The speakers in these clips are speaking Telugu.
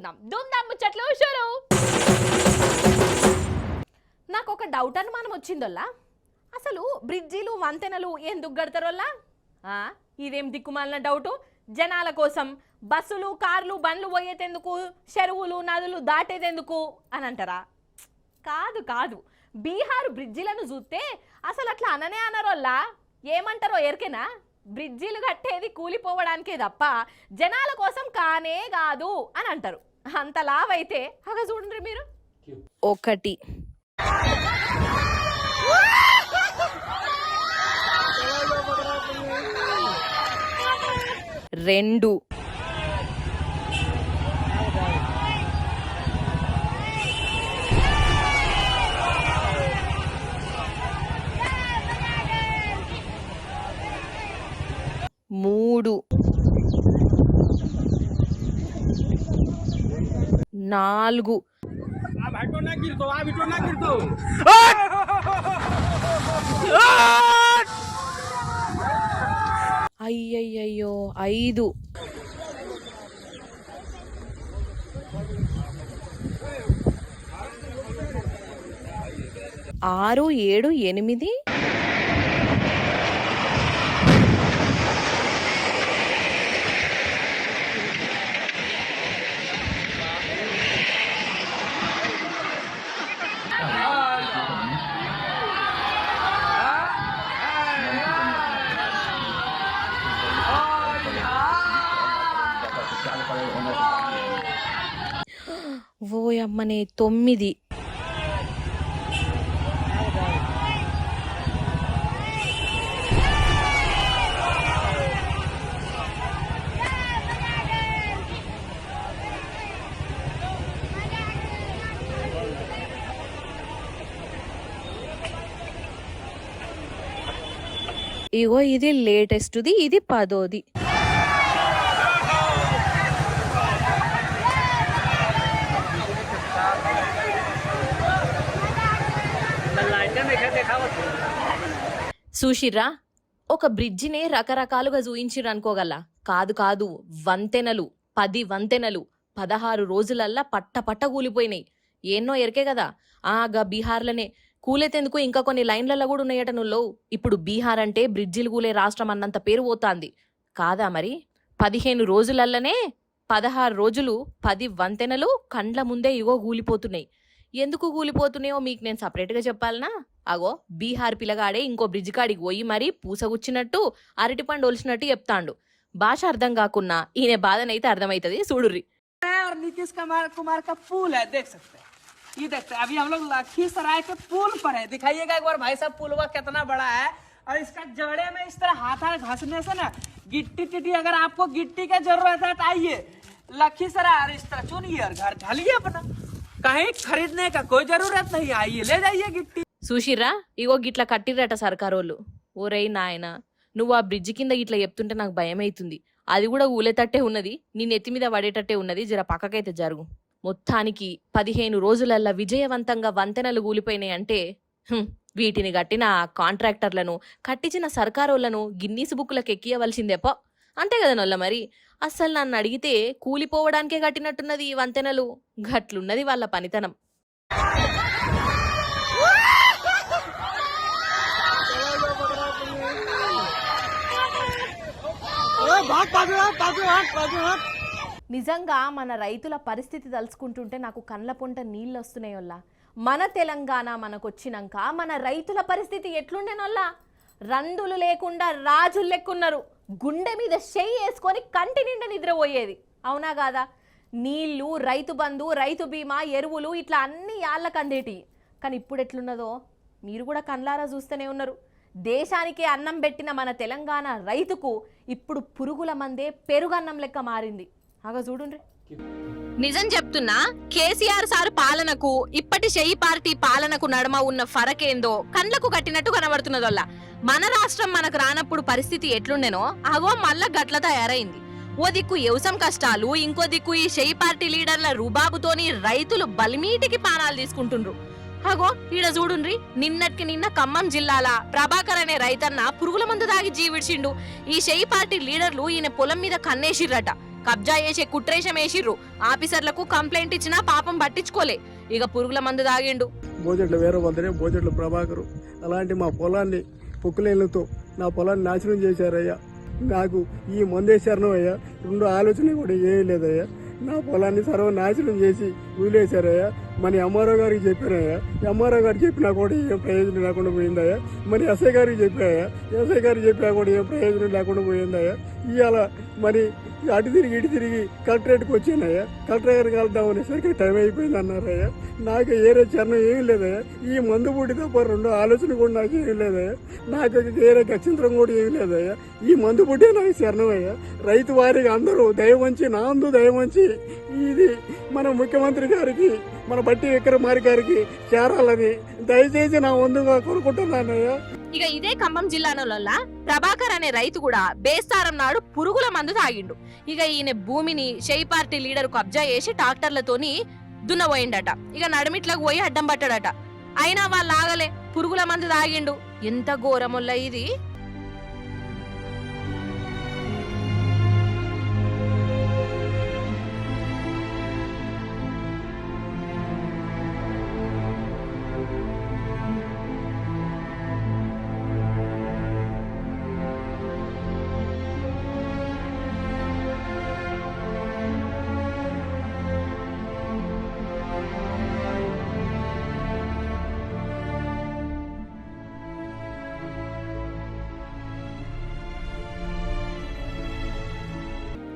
మాట్లాడుకుందాం. ధూమ్ధామ్ ముచ్చట్లు షురు. నాకు ఒక డౌట్ అనుమానం వచ్చిందోల్లా, అసలు బ్రిడ్జిలు వంతెనలు ఎందుకు కడతారోల్లా? ఇదేం దిక్కుమాలిన డౌటు. జనాల కోసం బస్సులు కార్లు బండ్లు పోయేటెందుకు, చెరువులు నదులు దాటేదెందుకు అని అంటారా? కాదు కాదు, బీహార్ బ్రిడ్జిలను చూస్తే అసలు అట్లా అననే అనరోల్లా. ఏమంటారో ఎరికేనా? బ్రిడ్జిలు కట్టేది కూలిపోవడానికే తప్ప జనాల కోసం కానే కాదు అని అంటారు. అంత లావైతే అగ చూడండి మీరు. 1 2 3 4 అయ్యయ్యో 5 6 7 8 ఓయమ్మనే 9 ఇగో ఇది లేటెస్ట్ది, ఇది 10ది. చూసిర్రా, ఒక బ్రిడ్జిని రకరకాలుగా చూయించిర్రు అనుకోగల. కాదు కాదు, వంతెనలు 10 వంతెనలు 16 రోజులల్లా పట్ట కూలిపోయినాయి. ఎన్నో ఎరికే కదా. గా బీహార్లనే కూలేతెందుకు ఇంకా కొన్ని లైన్లలో కూడా ఉన్నాయట నువ్వు. ఇప్పుడు బీహార్ అంటే బ్రిడ్జిలు కూలే రాష్ట్రం అన్నంత పేరు పోతాంది కాదా మరి. 15 రోజులల్లనే 16 రోజులు 10 వంతెనలు కండ్ల ముందే ఇగో కూలిపోతున్నాయి. ఎందుకు కూలిపోతున్నాయో మీకు నేను సపరేట్గా చెప్పాలనా? అగో బీహార్ పిల్లగాడే ఇంకో బ్రిడ్జ్ కాడికి పోయి మరి పూసగుచ్చినట్టు అరటిపండు ఒలిచినట్టు చెప్తాండు. భాష అర్థం కాకున్నా ఈయన బాధనైతే అర్థమైతది. చూడుర్రి. नीतीश कुमार का पुल है, देख सकते हैं. ये देखते हैं, अभी हम लोग लखीसराय के पुल पर है. दिखाइएगा एक बार भाई साहब, पुलवा कितना बड़ा है. और इसका जड़े में इस तरह हाथ घसने से ना गिट्टी अगर आपको गिट्टी की जरूरत है तो आइए लखीसराय और इस तरह चुनिए और घर ढालिए अपना. कहीं खरीदने का कोई जरूरत नहीं, आइए ले जाइए गिट्टी. చూసిర్రా, ఇగో గిట్లా కట్టిర్రట సర్కారోళ్ళు. ఓరేయ్ నాయనా, నువ్వు ఆ బ్రిడ్జి కింద ఇట్లా చెప్తుంటే నాకు భయం అవుతుంది. అది కూడా ఊలేటట్టే ఉన్నది, నీ నెత్తి మీద పడేటట్టే ఉన్నది. జర పక్కకైతే జరుగు. మొత్తానికి 15 రోజులల్లా విజయవంతంగా వంతెనలు కూలిపోయినాయి అంటే వీటిని కట్టిన కాంట్రాక్టర్లను, కట్టించిన సర్కారోళ్లను గిన్నీస్ బుక్లకు ఎక్కియవలసిందేపో. అంతే కదా నొల్ల మరి. అస్సలు నన్ను అడిగితే కూలిపోవడానికే కట్టినట్టున్నది ఈ వంతెనలు. గట్లున్నది వాళ్ళ పనితనం. నిజంగా మన రైతుల పరిస్థితి తలుచుకుంటుంటే నాకు కండ్ల పొంట నీళ్ళు వస్తున్నాయోల్లా. మన తెలంగాణ మనకొచ్చినాక మన రైతుల పరిస్థితి ఎట్లుండేనోల్లా? రందులు లేకుండా రాజులు లెక్కున్నారు. గుండె మీద చెయ్యి వేసుకొని కంటి నిండా నిద్రపోయేది. అవునా కాదా? నీళ్లు, రైతు బంధు, రైతు బీమా, ఎరువులు ఇట్లా అన్ని యాళ్ళకు అందేటి. కానీ ఇప్పుడు ఎట్లున్నదో మీరు కూడా కళ్ళారా చూస్తూనే ఉన్నారు. దేశానికే అన్నం పెట్టిన మన తెలంగాణ రైతుకు ఇప్పుడు పురుగుల మందే పెరుగన్నం లెక్క మారింది. అగ చూడుండ్రి. నిజం చెప్తున్నా, కేసీఆర్ సార్ పాలనకు ఇప్పటి షెయి పార్టీ పాలనకు నడమ ఉన్న ఫరకేందో కండ్లకు కట్టినట్టు కనబడుతున్నదోల్లా. మన రాష్ట్రం మనకు రానప్పుడు పరిస్థితి ఎట్లుండెనో అగో మళ్ళా గట్ల తయారైంది. ఓ దిక్కు వ్యవసాయం కష్టాలు, ఇంకో దిక్కు ఈ షెయి పార్టీ లీడర్ల రుబాబుతోని రైతులు బలిమీటికి పానాలు తీసుకుంటుండ్రు. అగో ఈడ చూడుండ్రి, నిన్నటికి నిన్న ఖమ్మం జిల్లాల ప్రభాకర్ అనే రైతన్న పురుగుల మందు దాగి జీవిడ్చిండు. ఈ షెయి పార్టీ లీడర్లు ఈయన పొలం మీద కన్నేసిర్రట. కబ్జా చేసే కుట్రేషం వేసిర్రు. ఆఫీసర్లకు కంప్లైంట్ ఇచ్చినా పాపం పట్టించుకోలే. ఇక పురుగుల మందు తాగిండు. బోజెట్ల వీరభద్రే, బోజెట్ల ప్రభాకరు అలాంటి మా పొలాన్ని పొక్కులేళ్లతో నా పొలాన్ని నాశనం చేశారయ్యా. నాకు ఈ మందేశారను అయ్యా, రెండు ఆలోచన కూడా ఏమీ లేదయ్యా. నా పొలాన్ని సర్వనాశనం చేసి వదిలేశారయ్యా. మన ఎంఆర్ఓ గారికి చెప్పారయ్యా, ఎంఆర్ఓ గారు చెప్పినా కూడా ఏం ప్రయోజనం లేకుండా పోయిందయ్యా. మరి ఎస్ఐ గారికి చెప్పాయా, ఎస్ఐ గారికి చెప్పినా కూడా ఏం ప్రయోజనం లేకుండా పోయిందయ్యా. ఇవాళ మరి అటు తిరిగి ఇటు తిరిగి కలెక్టరేట్కి వచ్చానయ్యా. కలెక్టర్ గారికి వెళ్దాం అనేసరికి టైం అయిపోయింది అన్నారయ్యా. నాకు ఏరే చరణం ఏమీ లేదయ్యా. ఈ మందు బుడ్డి తప్ప రెండు ఆలోచన కూడా నాకు ఏమీ లేదయ్యా. నాకు వేరే గచ్చింత్రం కూడా ఏమీ లేదయ్యా. ఈ మందు బుడ్డే నాకు శరణం అయ్యా. రైతు వారికి అందరూ దయవంచి, నా అందు దయవంచి ఇది మన ముఖ్యమంత్రి గారికి, మన బట్టి విక్రమార్క గారికి చేరాలని దయచేసి నా వందుగా కోరుకుంటున్నానయ్యా. ఇక ఇదే ఖమ్మం జిల్లాలో ప్రభాకర్ అనే రైతు కూడా బేస్తారం నాడు పురుగుల మందు తాగిండు. ఇక ఈయన భూమిని షై పార్టీ లీడర్ కబ్జా చేసి ట్రాక్టర్లతోని దున్నబోయిండట. ఇక నడిమిట్లకు పోయి అడ్డం పట్టాడట. అయినా వాళ్ళు ఆగలే, పురుగుల మందు తాగిండు. ఎంత ఘోరముల్ల ఇది.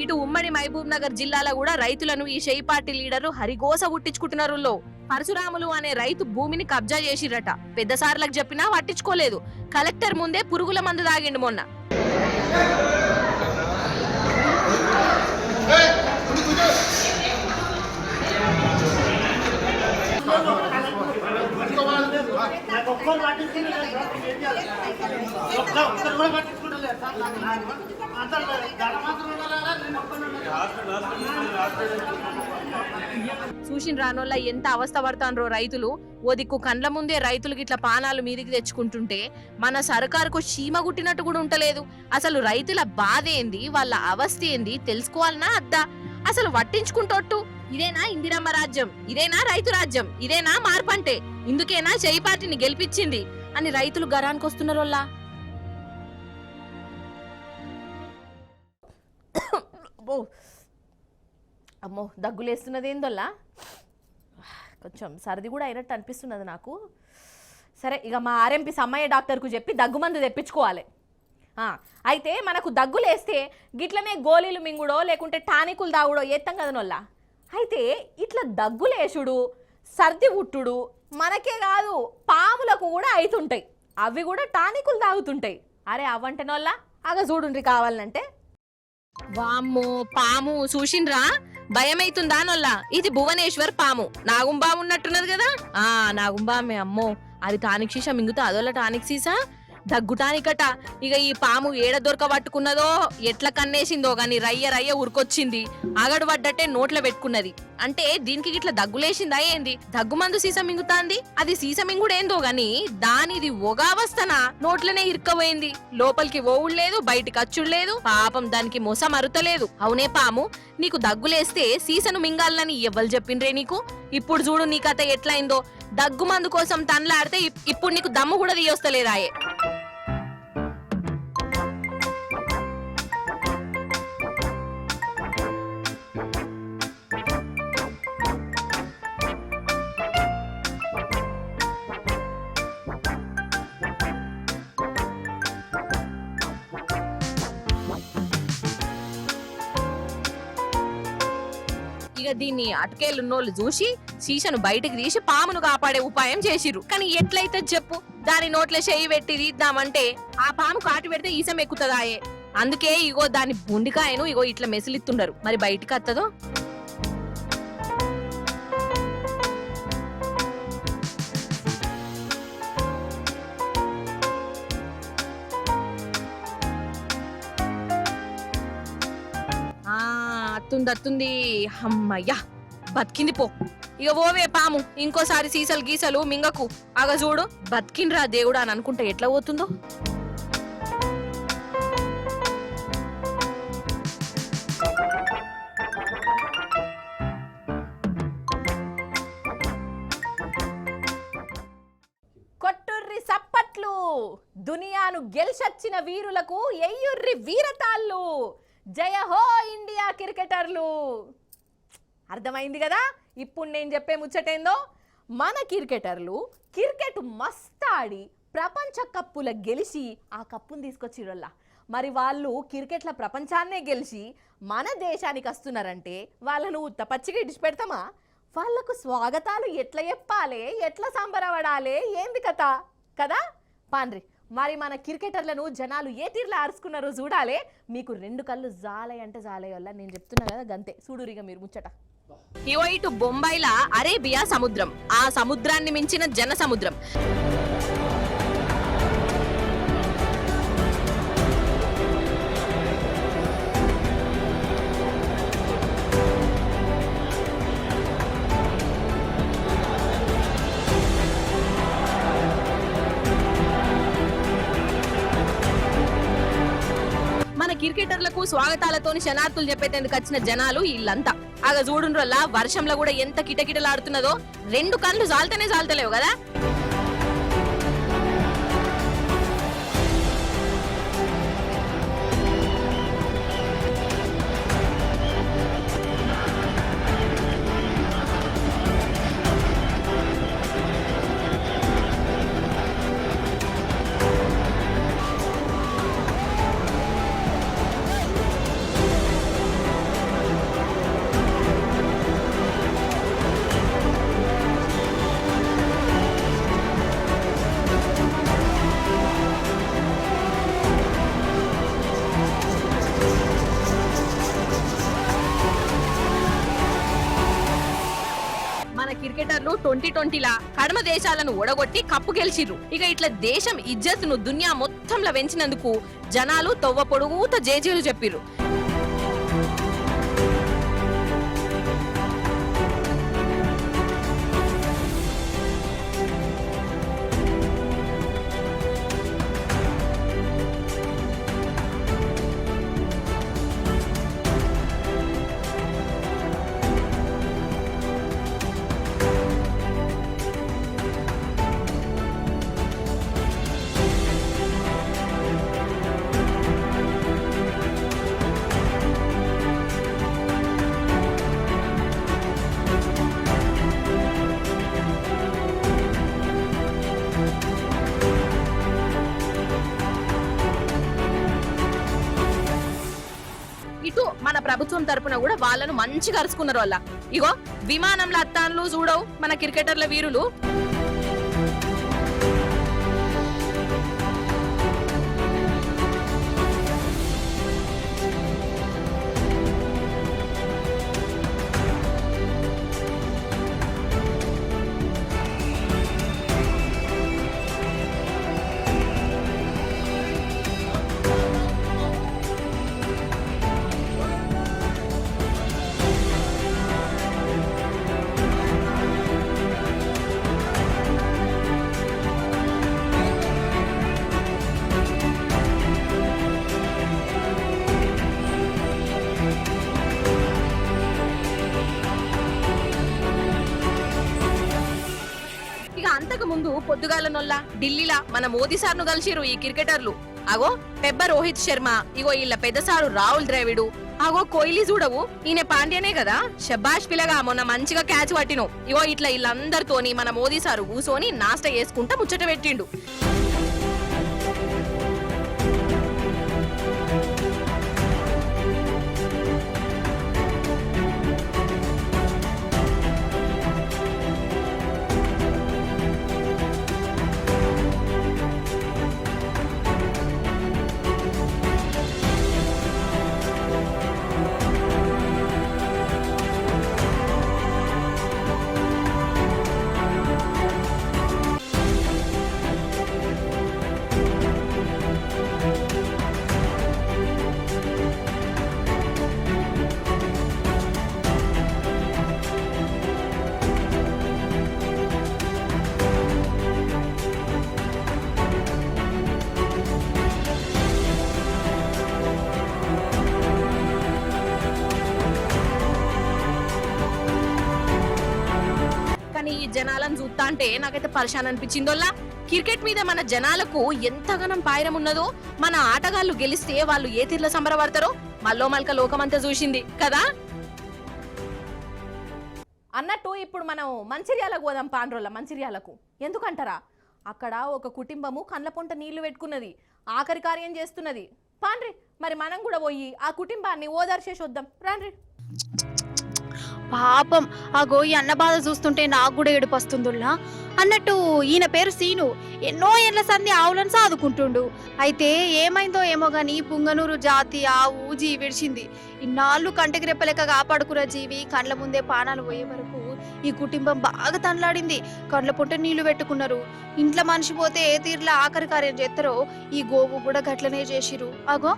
ఇటు ఉమ్మడి మహబూబ్ నగర్ జిల్లాలో కూడా రైతులను ఈ షై పార్టీ లీడర్లు హరిగోస పుట్టించుకుంటున్నారు. పరశురాములు అనే రైతు భూమిని కబ్జా చేసిరట. పెద్ద సార్లకు చెప్పినా పట్టించుకోలేదు. కలెక్టర్ ముందే పురుగుల మందు తాగిండు మొన్న. చూసిన రానోళ్ళ ఎంత అవస్థ పడతాన్రో రైతులు. ఓ దిక్కు కండ్ల ముందే రైతులకి ఇట్లా పానాలు మీదికి తెచ్చుకుంటుంటే మన సర్కారుకు చీమ గుట్టినట్టు కూడా ఉంటలేదు. అసలు రైతుల బాధ ఏంది, వాళ్ళ అవస్థ ఏంది తెలుసుకోవాలనా అద్దా? అసలు పట్టించుకుంటోట్టు. ఇదేనా ఇందిరమ్మ రాజ్యం? ఇదేనా రైతు రాజ్యం? ఇదేనా మార్పంటే? ఇందుకేనా షై పార్టీని గెలిపించింది అని రైతులు గరానికి వస్తున్నారోల్లా. అమ్మో, దగ్గులేస్తున్నది ఏందోల్లా. కొంచెం సర్ది కూడా అయినట్టు అనిపిస్తున్నది నాకు. సరే, ఇక మా ఆర్ఎంపీ సమ్మయ్య డాక్టర్కు చెప్పి దగ్గుమందు తెప్పించుకోవాలి. అయితే మనకు దగ్గులేస్తే గిట్లనే గోళీలు మింగుడో లేకుంటే టానికులు తాగుడో ఏత్తం కదనోల్లా. అయితే ఇట్లా దగ్గులేసుడు, సర్ది ఉట్టుడు మనకే కాదు పాములకు కూడా అవుతుంటాయి. అవి కూడా టానికులు తాగుతుంటాయి. అరే అవ్వంటేనోల్లా అగ చూడుండ్రి కావాలంటే. వామ్మో, పాము చూసిండ్రా? భయమైతుందా నొల్లా? ఇది భువనేశ్వర్ పాము. నాగుంబాము ఉన్నట్టున్నది కదా. నాగుంబామే. అమ్మో, అది టానిక్ సీసా మింగుతా అదోలా టానిక్ సీసా దగ్గుటానికట. ఇక ఈ పాము ఏడ దొరకబట్టుకున్నదో ఎట్లా కన్నేసిందో గాని రయ్య రయ్య ఉరికొచ్చింది. అగడు పడ్డట్టే నోట్ల పెట్టుకున్నది. అంటే దీనికి ఇట్లా దగ్గులేసిందా ఏంది? దగ్గుమందు సీసా మింగుతాంది. అది సీసా మింగుడేందో గాని దానిది ఒగావస్థన నోట్లనే ఇరుక్కబోయింది. లోపలికి ఓవుడు లేదు, బయటికి అచ్చుడు లేదు. పాపం దానికి మొస మరుతలేదు. అవునే పాము, నీకు దగ్గులేస్తే సీసను మింగాలని ఎవ్వరు చెప్పిండ్రే నీకు? ఇప్పుడు చూడు నీ కథ ఎట్లయిందో. దగ్గుమందు కోసం తన్లాడితే ఇప్పుడు నీకు దమ్ము కూడా తీయొస్తలేదాయే. ఇక దీన్ని అటకేళ్ళున్నోళ్ళు చూసి సీసను బయటకు తీసి పామును కాపాడే ఉపాయం చేసిర్రు. కానీ ఎట్లయితే చెప్పు, దాని నోట్ల చెయ్యి పెట్టి తీద్దామంటే ఆ పాము కాటు పెడితే ఈసం ఎక్కుతుందాయే. అందుకే ఇగో దాని బుండికాయను ఇగో ఇట్లా మెసిలిత్తుండరు. మరి బయటికి వస్తుందో? అత్తుంది. అమ్మయ్యా, బతికింది పో. ఇక ఓవే పాము, ఇంకోసారి సీసలు గీసలు మింగకు. అగ చూడు, బతికిండ్రా దేవుడా అని అనుకుంటా ఎట్లా పోతుందో. దునియాను గెలిచొచ్చిన వీరులకు ఎయ్యుర్రి వీరతాళ్ళు. జయ హో ఇండియా క్రికెటర్లు. అర్థమైంది కదా ఇప్పుడు నేను చెప్పే ముచ్చటేందో. మన క్రికెటర్లు క్రికెట్ మస్తాడి ప్రపంచ కప్పుల గెలిచి ఆ కప్పును తీసుకొచ్చిరల్లా. మరి వాళ్ళు క్రికెట్ల ప్రపంచాన్నే గెలిచి మన దేశానికి వస్తున్నారంటే వాళ్ళను ఉత్తపచ్చిగా ఇడిచిపెడతామా? వాళ్ళకు స్వాగతాలు ఎట్లా చెప్పాలి, ఎట్లా సంబరపడాలి, ఏంది కథ కదా పాండ్రి. మరి మన క్రికెటర్లను జనాలు ఏ తీరులో ఆరుచుకున్నారో చూడాలి. మీకు 2 కళ్ళు జాలే అంటే జాలే వల్ల నేను చెప్తున్నా కదా గంతే. చూడురిగా మీరు ముచ్చట. ఇవో ఇటు బొంబాయిల అరేబియా సముద్రం, ఆ సముద్రాన్ని మించిన జన సముద్రం. మన క్రికెటర్లకు స్వాగతాలతోని శనార్థులు చెప్పేందుకు వచ్చిన జనాలు వీళ్ళంతా. ఆగ చూడుండ్రల్లా వర్షంలో కూడా ఎంత కిటకిటలాడుతున్నదో. 2 కళ్ళు జాల్తనే జాల్తలేవు కదా. మన క్రికెటర్లు 2020లా కడమ దేశాలను ఓడగొట్టి కప్పు గెలిచిర్రు. ఇక ఇట్లా దేశం ఇజ్జత్తును దునియా మొత్తంలో పెంచినందుకు జనాలు తొవ్వ పొడుగుత జేజేలు చెప్పిర్రు. ఇటు మన ప్రభుత్వం తరపున కూడా వాళ్ళను మంచిగా అరుచుకున్నారు. వాళ్ళ ఇగో విమానంలో అత్తాన్లు చూడవు మన క్రికెటర్ల వీరులు. అంతకు ముందు పొద్దుగాల నొల్ల ఢిల్లీలా మన మోదీ సార్ను కలిసిరు ఈ క్రికెటర్లు. అగో పెబ్బ రోహిత్ శర్మ, ఇగో వీళ్ళ పెద్దసారు రాహుల్ ద్రావిడ్, అగో కోహ్లీ చూడవు ఈయన పాండ్యనే కదా. షబాష్ పిల్లగా మొన్న మంచిగా క్యాచ్ పట్టిను. ఇగో ఇట్లా వీళ్ళందరితోని మన మోదీ సారు కూసోని నాస్టా వేసుకుంటా ముచ్చట పెట్టిండు. కానీ ఈ జనాలను చూస్తా అంటే నాకైతే పరిశాన్ అనిపించిందోల్లా. క్రికెట్ మీద మన జనాలకు ఎంతగానం పాయరం ఉన్నదో, మన ఆటగాళ్లు గెలిస్తే వాళ్ళు ఏ తీర్ల సంబరపడతారో మల్లో మల్క లోకమంతా చూసింది కదా. అన్నట్టు ఇప్పుడు మనం మంచిర్యాలకు పోదాం. పాండ్రోళ్ళ మంచిర్యాలకు ఎందుకంటారా, అక్కడ ఒక కుటుంబము కండ్ల పొంట నీళ్లు పెట్టుకున్నది, ఆఖరి కార్యం చేస్తున్నది. పాండ్రి, మరి మనం కూడా పోయి ఆ కుటుంబాన్ని ఓదార్చేసి వద్దాం రాండ్రి. పాపం ఆ గోయి అన్న బాధ చూస్తుంటే నాకు కూడా ఏడుపొస్తుందిలా. అన్నట్టు ఈయన పేరు సీను, ఎన్నో ఏళ్ల సంధి ఆవులను సాదుకుంటుండు. అయితే ఏమైందో ఏమో గాని పుంగనూరు జాతి ఆవు జీవి విడిచింది. ఇన్నాళ్ళు కంటికి రెప్పలేక కాపాడుకున్న జీవి కండ్ల ముందే పానాలు పోయే వరకు ఈ కుటుంబం బాగా తనలాడింది. కండ్ల పుట్ట నీళ్లు పెట్టుకున్నారు. ఇంట్లో మనిషి పోతే ఏ తీరులో ఆఖరి కార్యం చేస్తారో ఈ గోవు కూడా గట్లనే చేసిరు. అగో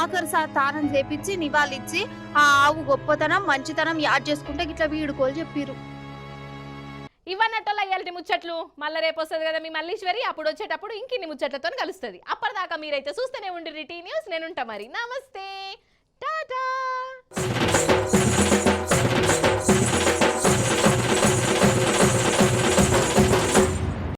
ఆఖరి తానం చేపించి నివాళిచ్చి ఆ ఆవు గొప్పతనం మంచితనం యాడ్ చేసుకుంటే ఇట్లా వీడుకోలు చెప్పిరు. ఇవన్నట్టోళ్ళ ఇయాల్టి ముచ్చట్లు. మళ్ళీ రేపు వస్తుంది కదా మీ మల్లీశ్వరి, అప్పుడు వచ్చేటప్పుడు ఇంకిన్ని ముచ్చట్లతో కలుస్తుంది. అప్పటిదాకా మీరైతే చూస్తూనే ఉండి టీ న్యూస్. నేనుంటా మరి. నమస్తే, టాటా.